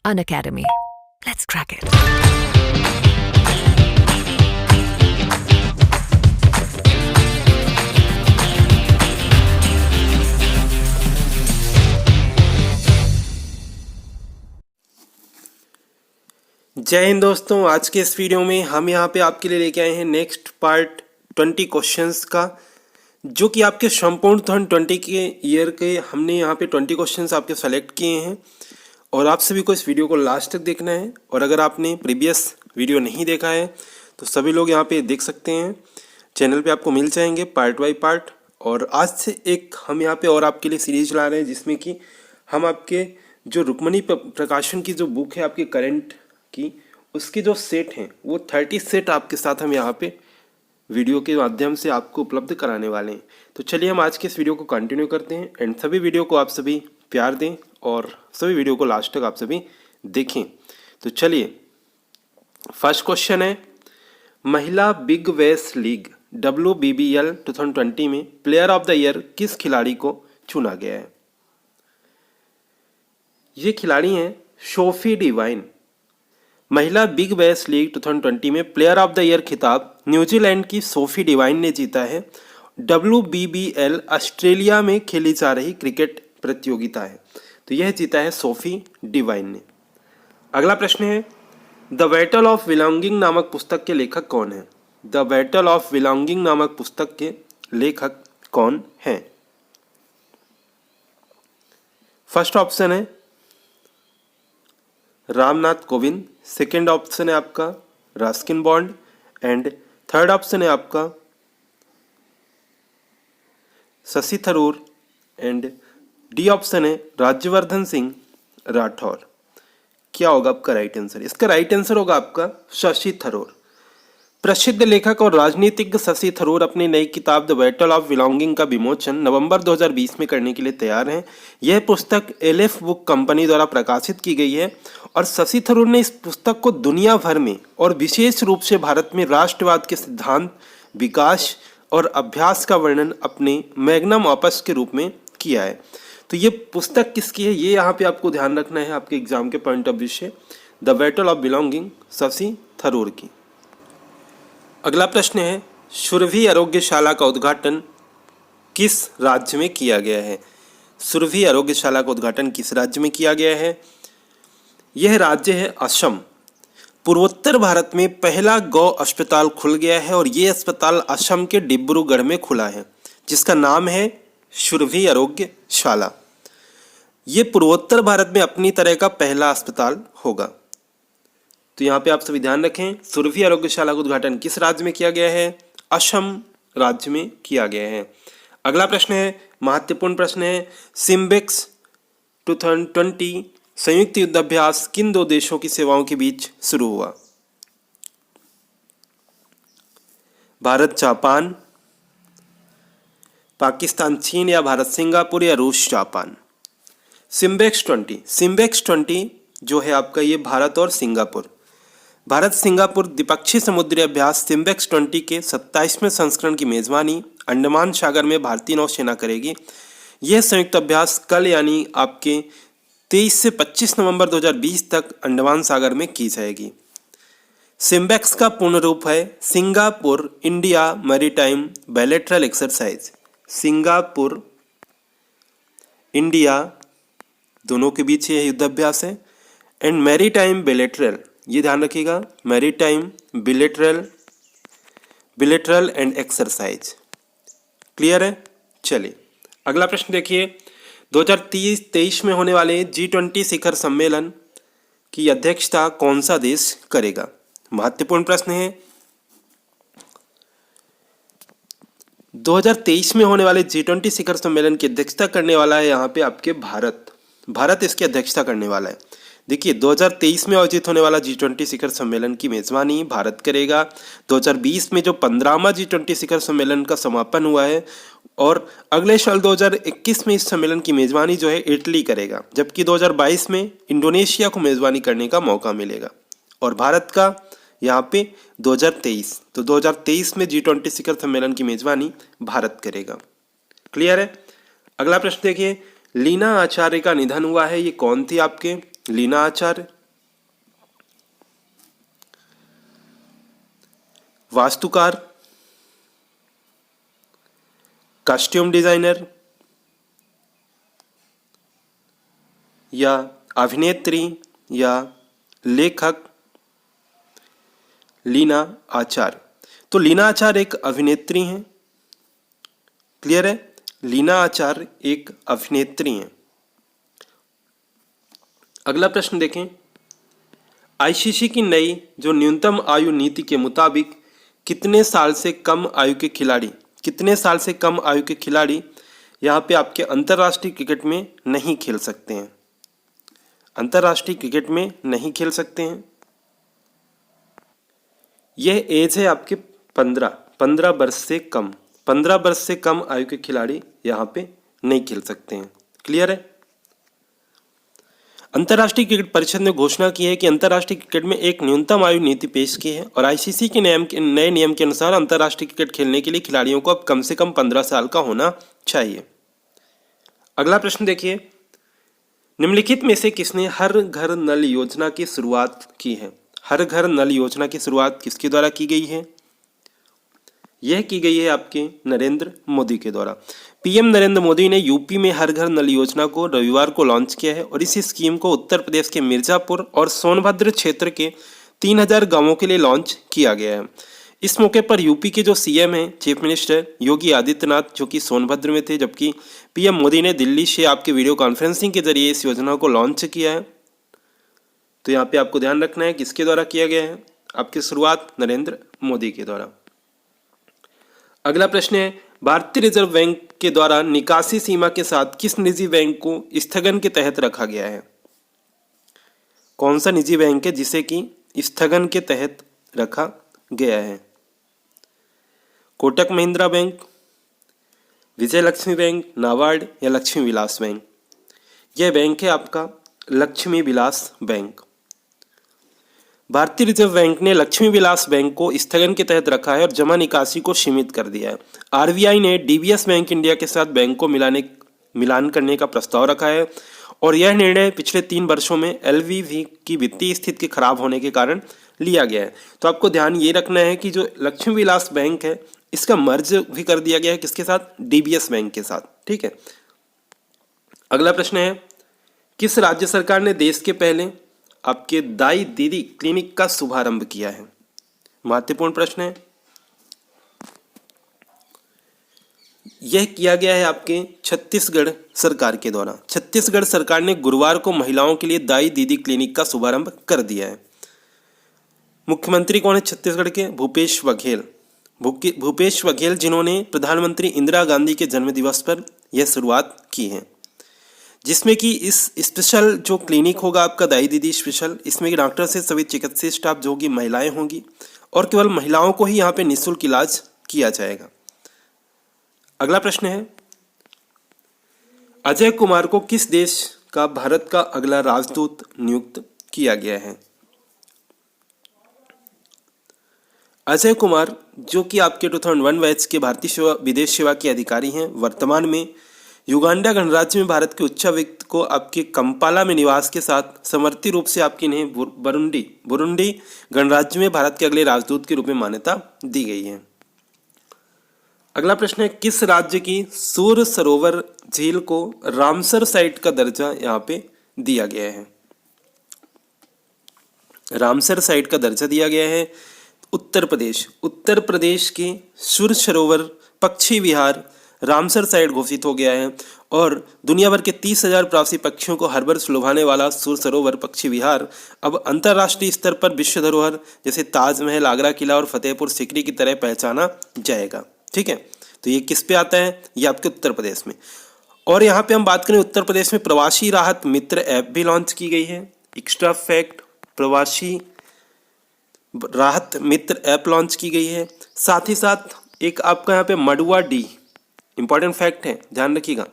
Unacademy. Let's crack it. जय हिंद दोस्तों। आज के इस वीडियो में हम यहाँ पे आपके लिए लेके आए हैं नेक्स्ट पार्ट 20 क्वेश्चंस का, जो कि आपके संपूर्ण 2020 के ईयर के हमने यहाँ पे 20 क्वेश्चंस आपके सेलेक्ट किए हैं और आप सभी को इस वीडियो को लास्ट तक देखना है। और अगर आपने प्रीवियस वीडियो नहीं देखा है तो सभी लोग यहाँ पे देख सकते हैं, चैनल पे आपको मिल जाएंगे पार्ट बाई पार्ट। और आज से एक हम यहाँ पे और आपके लिए सीरीज ला रहे हैं, जिसमें कि हम आपके जो रुक्मणी प्रकाशन की जो बुक है आपके करंट की, उसके जो सेट हैं वो 30 सेट आपके साथ हम यहाँ पे वीडियो के माध्यम से आपको उपलब्ध कराने वाले हैं। तो चलिए हम आज के इस वीडियो को कंटिन्यू करते हैं एंड सभी वीडियो को आप सभी प्यार दें और सभी वीडियो को लास्ट तक आप सभी देखें। तो चलिए, फर्स्ट क्वेश्चन है, महिला बिग बैश लीग WBBL 2020 में प्लेयर ऑफ द ईयर किस खिलाड़ी को चुना गया है? ये खिलाड़ी हैं सोफी डिवाइन। महिला बिग बैश लीग 2020 में प्लेयर ऑफ द ईयर खिताब न्यूजीलैंड की सोफी डिवाइन ने जीता है। WBBL ऑस्ट्रेलिया में खेली जा रही क्रिकेट प्रतियोगिता है, तो यह जीता है सोफी डिवाइन ने। अगला प्रश्न है, द बैटल ऑफ बिलोंगिंग नामक पुस्तक के लेखक कौन है? द बैटल ऑफ बिलोंगिंग नामक पुस्तक के लेखक कौन हैं? फर्स्ट ऑप्शन है रामनाथ कोविंद, सेकेंड ऑप्शन है आपका Ruskin bond and third option है आपका Shashi Tharoor and D option है राज्यवर्धन सिंह राठौर। क्या होगा आपका राइट आंसर? इसका राइट आंसर होगा आपका शशि थरूर। प्रसिद्ध लेखक और राजनीतिज्ञ शशि थरूर अपनी नई किताब द बैटल ऑफ बिलोंगिंग का विमोचन नवंबर 2020 में करने के लिए तैयार हैं। यह पुस्तक LF बुक कंपनी द्वारा प्रकाशित की गई है और शशि थरूर ने इस पुस्तक को दुनिया भर में और विशेष रूप से भारत में राष्ट्रवाद के सिद्धांत, विकास और अभ्यास का वर्णन अपने मैग्नम ऑपस के रूप में किया है। तो ये पुस्तक किसकी है, ये यहाँ पे आपको ध्यान रखना है आपके एग्जाम के पॉइंट ऑफ व्यू से। The battle of belonging Shashi Tharoor की। अगला प्रश्न है, सुरभि आरोग्यशाला का उद्घाटन किस राज्य में किया गया है? सुरभि आरोग्यशाला का उद्घाटन किस राज्य में किया गया है? यह राज्य है असम। पूर्वोत्तर भारत में पहला गौ अस्पताल खुल गया है और ये अस्पताल असम के डिब्रूगढ़ में खुला है, जिसका नाम है सुरभि आरोग्यशाला। ये पूर्वोत्तर भारत में अपनी तरह का पहला अस्पताल होगा। तो यहाँ पे आप सभी ध्यान रखें, सुरभि आरोग्यशाला का उद्घाटन किस राज्य में किया गया है? असम राज्य में किया गया है। अगला प्रश्न है, महत्वपूर्ण प्रश्न है, सिम्बेक्स 2020 संयुक्त युद्धाभ्यास किन दो देशों की सेवाओं के बीच शुरू हुआ? भारत जापान, पाकिस्तान चीन या भारत सिंगापुर या रूस जापान? सिम्बेक्स 20 जो है आपका ये भारत और सिंगापुर, भारत सिंगापुर द्विपक्षीय समुद्री अभ्यास सिम्बेक्स 20 के 27वें संस्करण की मेजबानी अंडमान सागर में भारतीय नौसेना करेगी। यह संयुक्त अभ्यास कल यानी आपके 23 से 25 नवंबर 2020 तक अंडमान सागर में की जाएगी। सिम्बेक्स का पूर्ण रूप है Singapore India maritime bilateral exercise. Singapore India दोनों के बीच यह युद्धाभ्यास है एंड मैरीटाइम बायलैटरल, ये ध्यान रखिएगा, maritime bilateral and exercise. Clear है? चलिए अगला प्रश्न देखिए, 2023 में होने वाले G20 शिखर सम्मेलन की अध्यक्षता कौन सा देश करेगा? महत्वपूर्ण प्रश्न है। 2023 में होने वाले G20 शिखर सम्मेलन की अध्यक्षता करने वाला है यहाँ पे आपके भारत इसकी अध्यक्षता करने वाला है। देखिए 2023 में आयोजित होने वाला G20 शिखर सम्मेलन की मेजबानी भारत करेगा। 2020 में जो 15वां G20 शिखर सम्मेलन का समापन हुआ है और अगले साल 2021 में इस सम्मेलन की मेजबानी जो है इटली करेगा, जबकि 2022 में इंडोनेशिया को मेजबानी करने का मौका मिलेगा और भारत का यहाँ पे 2023, तो 2023 में G20 शिखर सम्मेलन की मेजबानी भारत करेगा। क्लियर है? अगला प्रश्न देखिए, लीना आचार्य का निधन हुआ है, ये कौन थी आपके? लीना आचार्य वास्तुकार, कॉस्ट्यूम डिजाइनर या अभिनेत्री या लेखक? लीना आचार्य। तो लीना आचार्य एक अभिनेत्री हैं। क्लियर है? लीना आचार्य एक अभिनेत्री हैं। अगला प्रश्न देखें। आईसीसी की नई जो न्यूनतम आयु नीति के मुताबिक कितने साल से कम आयु के खिलाड़ी यहाँ पे आपके अंतर्राष्ट्रीय क्रिकेट में नहीं खेल सकते हैं। अंतर्राष्ट्रीय क्रिकेट में नहीं खेल सकते हैं। यह एज है आपके 15 वर्ष से कम। 15 वर्ष से कम आयु के खिलाड़ी यहाँ पे नहीं खेल सकते हैं। क्लियर है? अंतर्राष्ट्रीय क्रिकेट परिषद ने घोषणा की है कि अंतर्राष्ट्रीय क्रिकेट में एक न्यूनतम आयु नीति पेश की है और आईसीसी के नए नियम के अनुसार अंतर्राष्ट्रीय क्रिकेट खेलने के लिए खिलाड़ियों को अब कम से कम 15 साल का होना चाहिए। अगला प्रश्न देखिए। निम्नलिखित में से किसने हर घर नल योजना की शुरुआत की है? हर घर नल योजना की शुरुआत किसके द्वारा की गई है? यह की गई है आपके नरेंद्र मोदी के द्वारा। पीएम नरेंद्र मोदी ने यूपी में हर घर नल योजना को रविवार को लॉन्च किया है और इसी स्कीम को उत्तर प्रदेश के मिर्जापुर और सोनभद्र क्षेत्र के 3000 गांवों के लिए लॉन्च किया गया है। इस मौके पर यूपी के जो सीएम हैं, चीफ मिनिस्टर योगी आदित्यनाथ, जो कि सोनभद्र में थे, जबकि पीएम मोदी ने दिल्ली से आपके वीडियो कॉन्फ्रेंसिंग के जरिए इस योजना को लॉन्च किया है। तो यहाँ पे आपको ध्यान रखना है किसके द्वारा किया गया है। आपकी शुरुआत नरेंद्र मोदी के द्वारा। अगला प्रश्न है। भारतीय रिजर्व बैंक के द्वारा निकासी सीमा के साथ किस निजी बैंक को स्थगन के तहत रखा गया है? कौन सा निजी बैंक है जिसे कि स्थगन के तहत रखा गया है? कोटक महिंद्रा बैंक, विजय लक्ष्मी बैंक, नाबार्ड या लक्ष्मी विलास बैंक? यह बैंक है आपका लक्ष्मी विलास बैंक। भारतीय रिजर्व बैंक ने लक्ष्मी विलास बैंक को स्थगन के तहत रखा है और जमा निकासी को सीमित कर दिया है। आरबीआई ने डीबीएस बैंक इंडिया के साथ बैंक को मिलान करने का प्रस्ताव रखा है और यह निर्णय पिछले 3 वर्षों में एलवीवी की वित्तीय स्थिति के खराब होने के कारण लिया गया है। तो आपको ध्यान ये रखना है कि जो लक्ष्मी विलास बैंक है इसका मर्ज भी कर दिया गया है किसके साथ? डीबीएस बैंक के साथ। ठीक है। अगला प्रश्न है। किस राज्य सरकार ने देश के पहले आपके दाई दीदी क्लिनिक का शुभारंभ किया है? महत्वपूर्ण प्रश्न है। यह किया गया है आपके छत्तीसगढ़ सरकार के द्वारा। छत्तीसगढ़ सरकार ने गुरुवार को महिलाओं के लिए दाई दीदी क्लिनिक का शुभारंभ कर दिया है। मुख्यमंत्री कौन है छत्तीसगढ़ के? भूपेश बघेल। भूपेश बघेल जिन्होंने प्रधानमंत्री इंदिरा गांधी के जन्मदिवस पर यह शुरुआत की है, जिसमें कि इस स्पेशल जो क्लिनिक होगा आपका दाई दीदी स्पेशल, इसमें डॉक्टर से सभी चिकित्सीय स्टाफ जो होगी महिलाएं होंगी और केवल महिलाओं को ही यहाँ पे निःशुल्क इलाज किया जाएगा। अगला प्रश्न है। अजय कुमार को किस देश का भारत का अगला राजदूत नियुक्त किया गया है? अजय कुमार जो कि आपके 2001 बैच के भारतीय विदेश सेवा के अधिकारी हैं, वर्तमान में युगांडा गणराज्य में भारत के उच्चायुक्त को आपके कंपाला में निवास के साथ समर्थी रूप से आपकी इन्हें बुरुंडी गणराज्य में भारत के अगले राजदूत के रूप में मान्यता दी गई है। अगला प्रश्न है। किस राज्य की सूर सरोवर झील को रामसर साइट का दर्जा यहाँ पे दिया गया है? रामसर साइट का दर्जा दिया गया है उत्तर प्रदेश। उत्तर प्रदेश के सुर सरोवर पक्षी विहार रामसर साइट घोषित हो गया है और दुनिया भर के 30,000 प्रवासी पक्षियों को हर वर्ष लुभाने वाला सुर सरोवर पक्षी विहार अब अंतर्राष्ट्रीय स्तर पर विश्व धरोहर जैसे ताजमहल, आगरा किला और फतेहपुर सीकरी की तरह पहचाना जाएगा। ठीक है। तो ये किस पे आता है? ये आपके उत्तर प्रदेश में। और यहाँ पे हम बात करें उत्तर प्रदेश में प्रवासी राहत मित्र ऐप भी लॉन्च की गई है। एक्स्ट्रा फैक्ट, प्रवासी राहत मित्र ऐप लॉन्च की गई है। साथ ही साथ एक आपका यहाँ पे मडुआ डी, इंपॉर्टेंट फैक्ट है, ध्यान रखिएगा।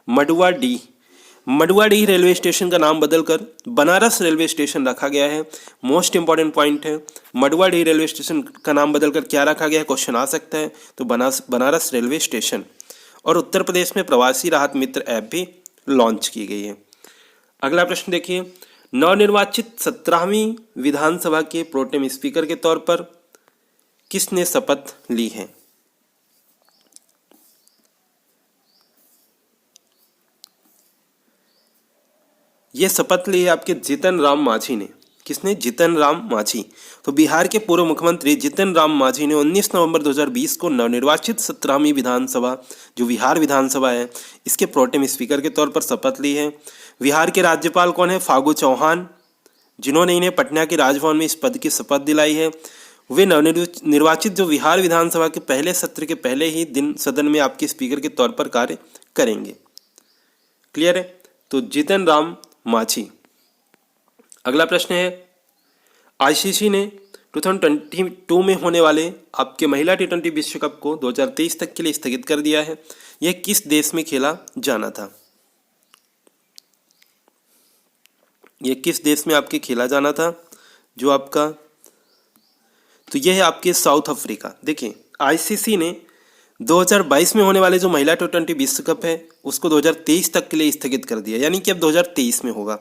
मडुआ डी रेलवे स्टेशन का नाम बदलकर बनारस रेलवे स्टेशन रखा गया है। मोस्ट इंपॉर्टेंट पॉइंट है, मडुआ डी रेलवे स्टेशन का नाम बदलकर क्या रखा गया है? क्वेश्चन आ सकता है। तो बनारस रेलवे स्टेशन। और उत्तर प्रदेश में प्रवासी राहत मित्र ऐप भी लॉन्च की गई है। अगला प्रश्न देखिए। नवनिर्वाचित 17वीं विधानसभा के प्रोटेम स्पीकर के तौर पर किसने शपथ ली है? ये शपथ ली है आपके जीतन राम मांझी ने। किसने? जीतन राम मांझी। तो बिहार के पूर्व मुख्यमंत्री जीतन राम मांझी ने 19 नवंबर 2020 को नवनिर्वाचित 17वीं विधानसभा, जो बिहार विधानसभा है, इसके प्रोटेम स्पीकर के तौर पर शपथ ली है। बिहार के राज्यपाल कौन है? फागू चौहान, जिन्होंने इन्हें पटना के राजभवन में इस पद की शपथ दिलाई है। वे नवनिर्वाचित जो बिहार विधानसभा के पहले सत्र के पहले ही दिन सदन में आपके स्पीकर के तौर पर कार्य करेंगे। क्लियर है? तो जीतन राम मांझी। अगला प्रश्न है, आईसीसी ने 2022 में होने वाले आपके महिला टी20 विश्व कप को 2023 तक के लिए स्थगित कर दिया है। यह किस देश में खेला जाना था? यह किस देश में आपके खेला जाना था? जो आपका, तो यह है आपके साउथ अफ्रीका। देखिए, आईसीसी ने 2022 में होने वाले जो महिला टी20 विश्व कप है उसको 2023 तक के लिए स्थगित कर दिया, यानी कि अब 2023 में होगा।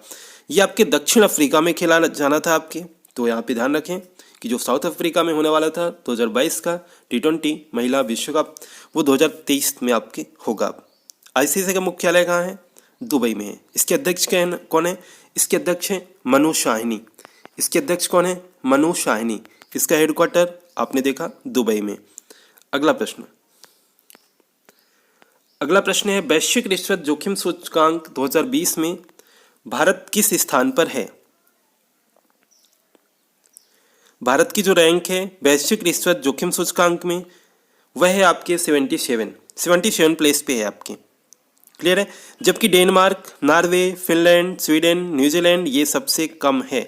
ये आपके दक्षिण अफ्रीका में खेला जाना था आपके। तो यहाँ पे ध्यान रखें कि जो साउथ अफ्रीका में होने वाला था 2022 का टी20 महिला विश्व कप, वो 2023 में आपके होगा। आईसीसी का मुख्यालय कहाँ है? दुबई में है। इसके अध्यक्ष कौन है? इसके अध्यक्ष है मनु शाहिनी। इसके अध्यक्ष कौन है? मनु शाहिनी। इसका हेडक्वार्टर आपने देखा दुबई में। अगला प्रश्न है, वैश्विक रिश्वत जोखिम सूचकांक 2020 में भारत किस स्थान पर है? भारत की जो रैंक है वैश्विक रिश्वत जोखिम सूचकांक में, वह है आपके 77 प्लेस पे है आपके। क्लियर है? जबकि Denmark, Norway, Finland, Sweden, New Zealand ये सबसे कम है।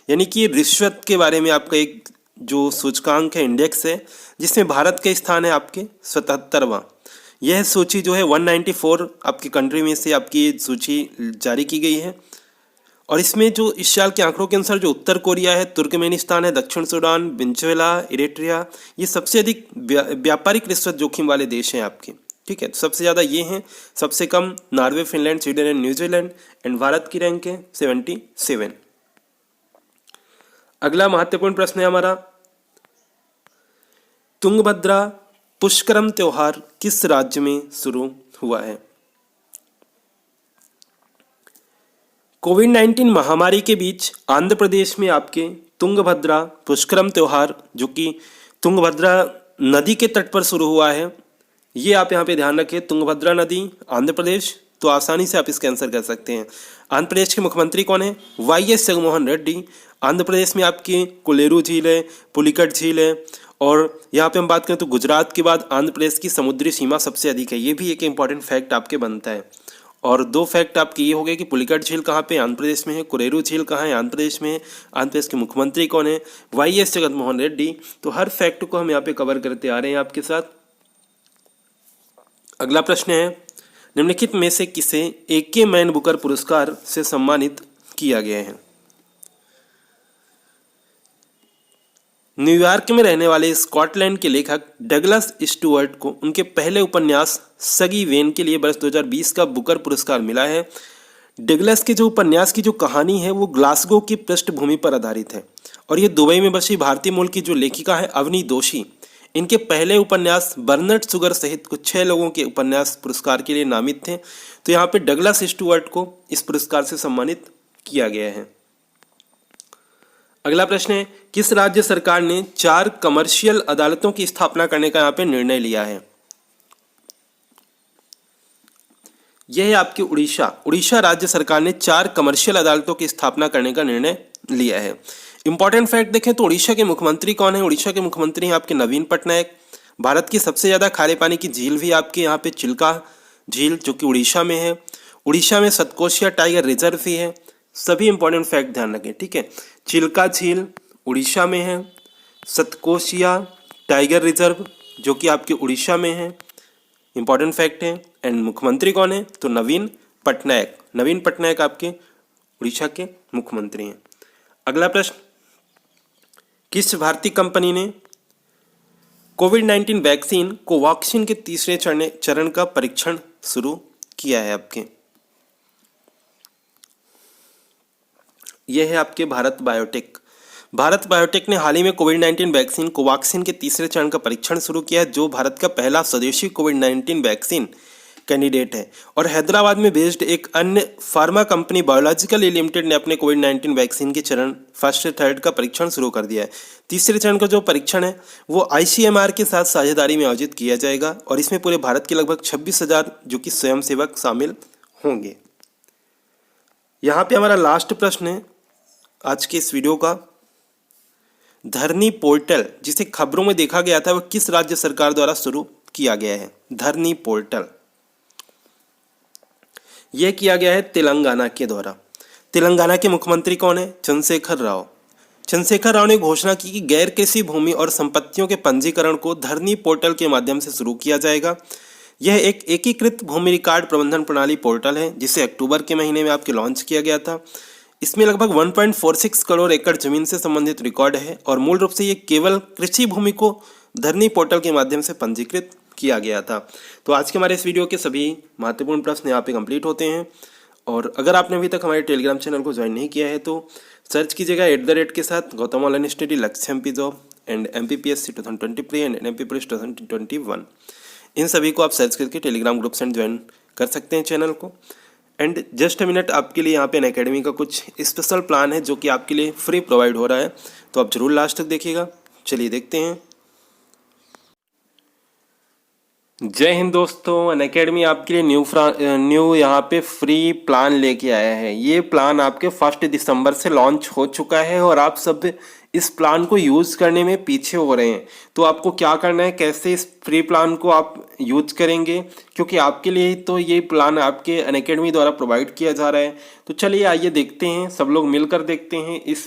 यानी कि रिश्वत के बारे में आपका एक जो सूचकांक है, इंडेक्स है, जिसमें भारत का स्थान है आपके 77वां। यह सूची जो है 194 आपकी कंट्री में से आपकी सूची जारी की गई है। और इसमें जो इस साल के आंकड़ों के अनुसार जो उत्तर कोरिया है, तुर्कमेनिस्तान है, दक्षिण सूडान, वेनेजुएला, इरिट्रिया, ये सबसे अधिक व्यापारिक रिश्वत जोखिम वाले देश हैं आपके। ठीक है, तो सबसे ज़्यादा ये हैं, सबसे कम Norway, Finland, Sweden and New Zealand. And Bharat की रैंक है 77। अगला महत्वपूर्ण प्रश्न है हमारा, तुंगभद्रा पुष्करम त्योहार किस राज्य में शुरू हुआ है? कोविड-19 महामारी के बीच आंध्र प्रदेश में आपके तुंगभद्रा पुष्करम त्योहार, जो कि तुंगभद्रा नदी के तट पर शुरू हुआ है, ये आप यहाँ पे ध्यान रखें। तुंगभद्रा नदी, आंध्र प्रदेश, तो आसानी से आप इसका आंसर कर सकते हैं। आंध्र प्रदेश के मुख्यमंत्री कौन है? वाईएस जगनमोहन रेड्डी। आंध्र प्रदेश में आपकी कोलेरू झील है, पुलिकट झील है। और यहाँ पे हम बात करें तो गुजरात के बाद आंध्र प्रदेश की समुद्री सीमा सबसे अधिक है। ये भी एक इंपॉर्टेंट फैक्ट आपके बनता है। और दो फैक्ट आपके ये हो गए कि पुलिकट झील कहाँ पे? आंध्र प्रदेश में है। कोलेरू झील कहाँ है? आंध्र प्रदेश में है। आंध्र प्रदेश के मुख्यमंत्री कौन है? वाईएस जगनमोहन रेड्डी। तो हर फैक्ट को हम यहाँ पे कवर करते आ रहे हैं आपके साथ। अगला प्रश्न है, निम्नलिखित में से किसे AK मैन बुकर पुरस्कार से सम्मानित किया गया है? न्यूयॉर्क में रहने वाले स्कॉटलैंड के लेखक डगलस स्टुअर्ट को उनके पहले उपन्यास सगी वेन के लिए वर्ष 2020 का बुकर पुरस्कार मिला है। डगलस के जो उपन्यास की जो कहानी है वो ग्लासगो की पृष्ठभूमि पर आधारित है और ये दुबई में बसी भारतीय मूल की जो लेखिका है अवनी दोषी, इनके पहले उपन्यास बर्नर्ड शुगर सहित कुछ 6 लोगों के उपन्यास पुरस्कार के लिए नामित थे। तो यहाँ पे डगलस स्टुअर्ट को इस पुरस्कार से सम्मानित किया गया है। अगला प्रश्न है, किस राज्य सरकार ने 4 कमर्शियल अदालतों की स्थापना करने का यहाँ पे निर्णय लिया है? यह है आपकी उड़ीसा राज्य सरकार ने 4 कमर्शियल अदालतों की स्थापना करने का निर्णय लिया है। इंपॉर्टेंट फैक्ट देखें तो उड़ीसा के मुख्यमंत्री कौन है? उड़ीसा के मुख्यमंत्री हैं आपके नवीन पटनायक। भारत की सबसे ज़्यादा खारे पानी की झील भी आपके यहाँ पे चिल्का झील जो कि उड़ीसा में है। उड़ीसा में सतकोशिया टाइगर रिजर्व भी है। सभी इंपॉर्टेंट फैक्ट ध्यान रखें, ठीक है। चिल्का झील उड़ीसा में है, सतकोशिया टाइगर रिजर्व जो कि आपके उड़ीसा में है, इंपॉर्टेंट फैक्ट है। एंड मुख्यमंत्री कौन है? तो नवीन पटनायक आपके उड़ीसा के मुख्यमंत्री हैं। अगला प्रश्न, किस भारतीय कंपनी ने कोविड-19 वैक्सीन कोवैक्सीन के तीसरे चरण का परीक्षण शुरू किया है आपके? यह है आपके भारत बायोटेक। भारत बायोटेक ने हाल ही में कोविड-19 वैक्सीन कोवैक्सीन के तीसरे चरण का परीक्षण शुरू किया है, जो भारत का पहला स्वदेशी कोविड-19 वैक्सीन कैंडिडेट है। और हैदराबाद में बेस्ड एक अन्य फार्मा कंपनी बायोलॉजिकल लिमिटेड ने अपने कोविड-19 वैक्सीन के चरण फर्स्ट और थर्ड का परीक्षण शुरू कर दिया है। तीसरे चरण का जो परीक्षण है वो ICMR के साथ साझेदारी में आयोजित किया जाएगा और इसमें पूरे भारत के लगभग 26,000 जो कि स्वयंसेवक शामिल होंगे। यहाँ पे हमारा लास्ट प्रश्न है आज के इस वीडियो का। धरनी पोर्टल जिसे खबरों में देखा गया था, वह किस राज्य सरकार द्वारा शुरू किया गया है? धरनी पोर्टल यह किया गया है तेलंगाना के द्वारा। तेलंगाना के मुख्यमंत्री कौन है? चंद्रशेखर राव। चंद्रशेखर राव ने घोषणा की कि गैर कृषि भूमि और संपत्तियों के पंजीकरण को धरनी पोर्टल के माध्यम से शुरू किया जाएगा। यह एक एकीकृत भूमि रिकॉर्ड प्रबंधन प्रणाली पोर्टल है जिसे अक्टूबर के महीने में आपके लॉन्च किया गया था। इसमें लगभग 1.46 करोड़ एकड़ जमीन से संबंधित रिकॉर्ड है और मूल रूप से ये केवल कृषि भूमि को धरनी पोर्टल के माध्यम से पंजीकृत किया गया था। तो आज के हमारे इस वीडियो के सभी महत्वपूर्ण प्रश्न यहाँ पे कंप्लीट होते हैं। और अगर आपने अभी तक हमारे टेलीग्राम चैनल को ज्वाइन नहीं किया है तो सर्च कीजिएगा @ के साथ गौतम ऑनलाइन स्टडी, लक्ष्य MP job and MPPSC 2023 and NMP police 2021। इन सभी को आप सर्च करके टेलीग्राम ग्रुप से ज्वाइन कर सकते हैं चैनल को। एंड जस्ट अ मिनट, आपके लिए यहाँ पे अनअकैडमी का कुछ स्पेशल प्लान है जो कि आपके लिए फ्री प्रोवाइड हो रहा है, तो आप जरूर लास्ट तक देखिएगा। चलिए देखते हैं। जय हिंद दोस्तों, अनअकैडमी आपके लिए न्यू यहाँ पे फ्री प्लान लेके आया है। ये प्लान आपके 1 दिसंबर से लॉन्च हो चुका है और आप सब इस प्लान को यूज़ करने में पीछे हो रहे हैं। तो आपको क्या करना है, कैसे इस फ्री प्लान को आप यूज करेंगे, क्योंकि आपके लिए तो ये प्लान आपके अनअकैडमी द्वारा प्रोवाइड किया जा रहा है। तो चलिए आइए देखते हैं, सब लोग मिलकर देखते हैं इस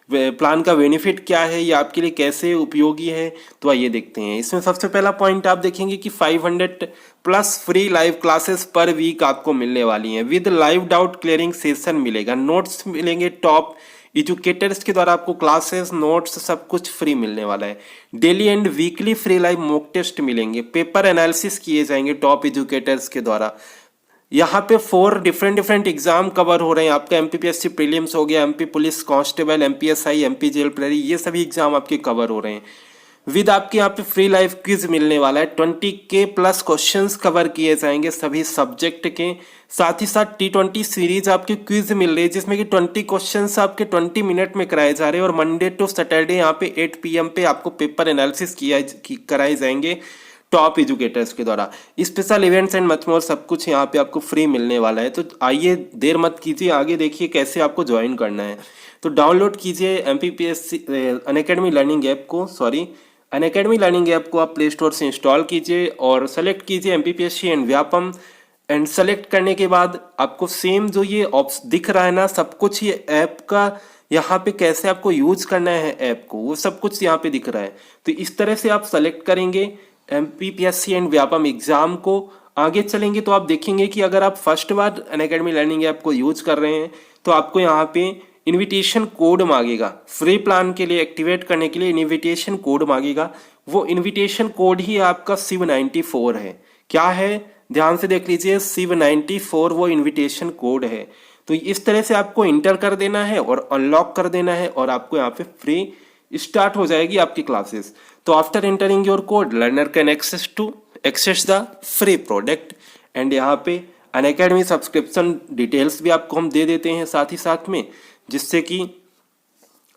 प्लान का बेनिफिट क्या है, ये आपके लिए कैसे उपयोगी है। तो आइए देखते हैं। इसमें सबसे पहला पॉइंट आप देखेंगे कि 500+ free live classes per week आपको मिलने वाली हैं। With live doubt clearing session मिलेगा, नोट्स मिलेंगे टॉप एजुकेटर्स के द्वारा, आपको क्लासेस नोट्स सब कुछ फ्री मिलने वाला है। Daily and weekly free live mock test मिलेंगे, पेपर एनालिसिस किए जाएंगे टॉप एजुकेटर्स के द्वारा। यहाँ पे 4 डिफरेंट एग्जाम कवर हो रहे हैं। आपका MPPSC प्रीलिम्स हो गया, MP police constable, MPSI, MP jail प्रहरी, ये सभी एग्जाम आपके कवर हो रहे हैं। विद आपके यहाँ पे फ्री लाइव क्विज मिलने वाला है। 20K+ क्वेश्चंस कवर किए जाएंगे सभी सब्जेक्ट के। साथ ही साथ T20 सीरीज आपकी क्विज मिल रही है जिसमें कि 20 क्वेश्चंस आपके 20 मिनट में कराए जा रहे हैं। और मंडे टू सैटरडे यहाँ पे 8 PM पे आपको पेपर एनालिसिस कराए जाएंगे टॉप एजुकेटर्स के द्वारा। Special events and much more सब कुछ यहाँ पे आपको फ्री मिलने वाला है। तो आइए देर मत कीजिए, आगे देखिए कैसे आपको ज्वाइन करना है। तो डाउनलोड कीजिए अनअकैडमी लर्निंग ऐप को, अनअकैडमी लर्निंग ऐप को आप प्ले स्टोर से इंस्टॉल कीजिए और सेलेक्ट कीजिए MPPSC and Vyapam. And select करने के बाद आपको सेम जो ये ऑप्शन दिख रहा है ना, सब कुछ ये ऐप का यहाँ पे कैसे आपको यूज करना है ऐप को, वो सब कुछ यहाँ पे दिख रहा है। तो इस तरह से आप सेलेक्ट करेंगे MPPSC एंड व्यापम एग्जाम को। आगे चलेंगे तो आप देखेंगे कि अगर आप फर्स्ट बार अनअकैडमी लर्निंग ऐप को यूज कर रहे हैं तो आपको यहाँ पे इनविटेशन कोड मांगेगा। फ्री प्लान के लिए एक्टिवेट करने के लिए इनविटेशन कोड मांगेगा। वो इनविटेशन कोड ही आपका शिव94 है। क्या है, ध्यान से देख लीजिए, शिव94 वो इनविटेशन कोड है। तो इस तरह से आपको इंटर कर देना है और अनलॉक कर देना है और आपको यहाँ पे फ्री स्टार्ट हो जाएगी आपकी क्लासेस। तो after entering your code learner can access the free product. And यहाँ पे अनअकैडमी सब्सक्रिप्शन डिटेल्स भी आपको हम दे देते हैं साथ ही साथ में, जिससे कि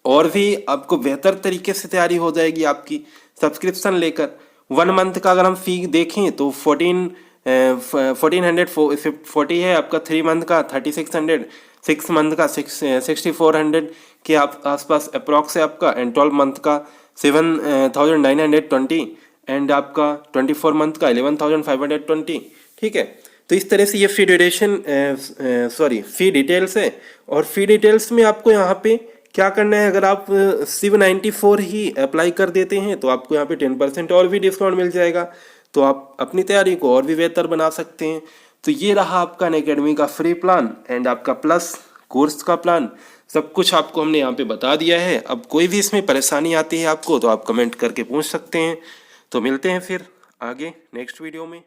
और भी आपको बेहतर तरीके से तैयारी हो जाएगी आपकी सब्सक्रिप्शन लेकर। 1 मंथ का अगर हम फी देखें तो 1440 है आपका, 3 मंथ का 3600, 6 मंथ का 6400 के आसपास अप्रॉक्स है आपका, एंड 12 मंथ का 7920 एंड आपका 24 मंथ का 11520। ठीक है, तो इस तरह से ये फी डिटेल्स है। और फी डिटेल्स में आपको यहाँ पे क्या करना है, अगर आप शिव94 ही अप्लाई कर देते हैं तो आपको यहाँ पे 10% और भी डिस्काउंट मिल जाएगा। तो आप अपनी तैयारी को और भी बेहतर बना सकते हैं। तो ये रहा आपका अनअकैडमी का फ्री प्लान एंड आपका प्लस कोर्स का प्लान, सब कुछ आपको हमने यहाँ पे बता दिया है। अब कोई भी इसमें परेशानी आती है आपको तो आप कमेंट करके पूछ सकते हैं। तो मिलते हैं फिर आगे नेक्स्ट वीडियो में।